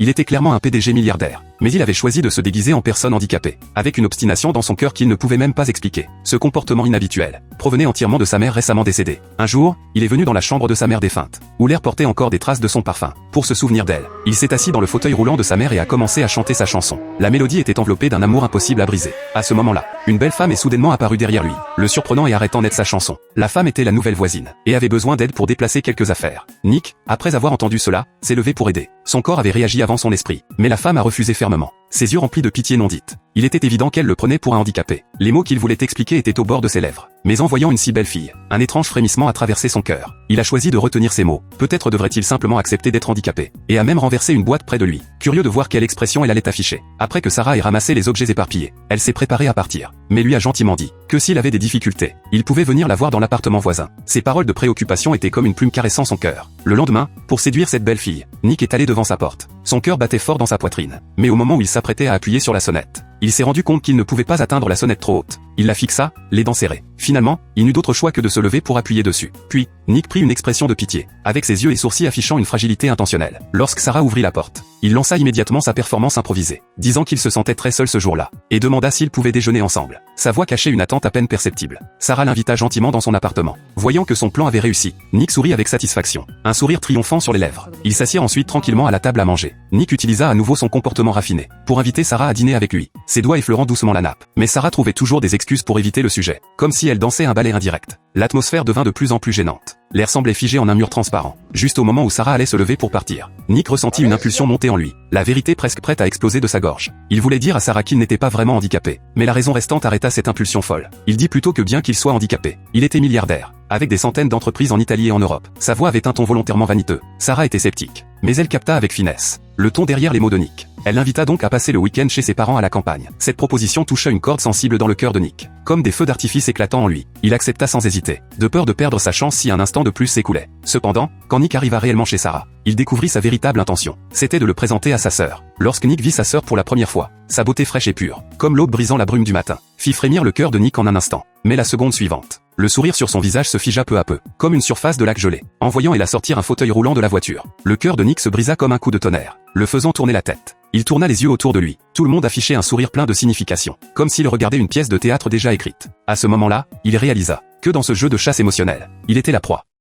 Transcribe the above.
Il était clairement un PDG milliardaire. Mais il avait choisi de se déguiser en personne handicapée, avec une obstination dans son cœur qu'il ne pouvait même pas expliquer. Ce comportement inhabituel provenait entièrement de sa mère récemment décédée. Un jour, il est venu dans la chambre de sa mère défunte, où l'air portait encore des traces de son parfum. Pour se souvenir d'elle, il s'est assis dans le fauteuil roulant de sa mère et a commencé à chanter sa chanson. La mélodie était enveloppée d'un amour impossible à briser. À ce moment-là, une belle femme est soudainement apparue derrière lui, le surprenant et arrêtant net sa chanson. La femme était la nouvelle voisine, et avait besoin d'aide pour déplacer quelques affaires. Nick, après avoir entendu cela, s'est levé pour aider. Son corps avait réagi avant son esprit, mais la femme a refusé fermement, ses yeux remplis de pitié non dite. Il était évident qu'elle le prenait pour un handicapé. Les mots qu'il voulait expliquer étaient au bord de ses lèvres. Mais en voyant une si belle fille, un étrange frémissement a traversé son cœur. Il a choisi de retenir ses mots. Peut-être devrait-il simplement accepter d'être handicapé. Et a même renversé une boîte près de lui. Curieux de voir quelle expression elle allait afficher. Après que Sarah ait ramassé les objets éparpillés, elle s'est préparée à partir. Mais lui a gentiment dit que s'il avait des difficultés, il pouvait venir la voir dans l'appartement voisin. Ses paroles de préoccupation étaient comme une plume caressant son cœur. Le lendemain, pour séduire cette belle fille, Nick est allé devant sa porte. Son cœur battait fort dans sa poitrine. Mais au moment où il s'apprêtait à appuyer sur la sonnette, il s'est rendu compte qu'il ne pouvait pas atteindre la sonnette trop haute. Il la fixa, les dents serrées. Finalement, il n'eut d'autre choix que de se lever pour appuyer dessus. Puis, Nick prit une expression de pitié, avec ses yeux et sourcils affichant une fragilité intentionnelle. Lorsque Sarah ouvrit la porte, il lança immédiatement sa performance improvisée, disant qu'il se sentait très seul ce jour-là, et demanda s'ils pouvaient déjeuner ensemble. Sa voix cachait une attente à peine perceptible. Sarah l'invita gentiment dans son appartement. Voyant que son plan avait réussi, Nick sourit avec satisfaction, un sourire triomphant sur les lèvres. Ils s'assirent ensuite tranquillement à la table à manger. Nick utilisa à nouveau son comportement raffiné, pour inviter Sarah à dîner avec lui, ses doigts effleurant doucement la nappe. Mais Sarah trouvait toujours des excuses pour éviter le sujet, comme si elle dansait un ballet indirect. L'atmosphère devint de plus en plus gênante. L'air semblait figé en un mur transparent. Juste au moment où Sarah allait se lever pour partir, Nick ressentit une impulsion monter en lui, la vérité presque prête à exploser de sa gorge. Il voulait dire à Sarah qu'il n'était pas vraiment handicapé, mais la raison restante arrêta cette impulsion folle. Il dit plutôt que bien qu'il soit handicapé, il était milliardaire, avec des centaines d'entreprises en Italie et en Europe. Sa voix avait un ton volontairement vaniteux. Sarah était sceptique, mais elle capta avec finesse le ton derrière les mots de Nick. Elle l'invita donc à passer le week-end chez ses parents à la campagne. Cette proposition toucha une corde sensible dans le cœur de Nick, comme des feux d'artifice éclatant en lui. Il accepta sans hésiter, de peur de perdre sa chance si un instant de plus s'écoulait. Cependant, quand Nick arriva réellement chez Sarah, il découvrit sa véritable intention. C'était de le présenter à sa sœur. Lorsque Nick vit sa sœur pour la première fois, sa beauté fraîche et pure, comme l'aube brisant la brume du matin, fit frémir le cœur de Nick en un instant. Mais la seconde suivante, le sourire sur son visage se figea peu à peu, comme une surface de lac gelé. En voyant Ella sortir un fauteuil roulant de la voiture, le cœur de Nick se brisa comme un coup de tonnerre, le faisant tourner la tête. Il tourna les yeux autour de lui. Tout le monde affichait un sourire plein de signification, comme s'il regardait une pièce de théâtre déjà écrite. À ce moment-là, il réalisa que dans ce jeu de chasse émotionnelle, il était la proie.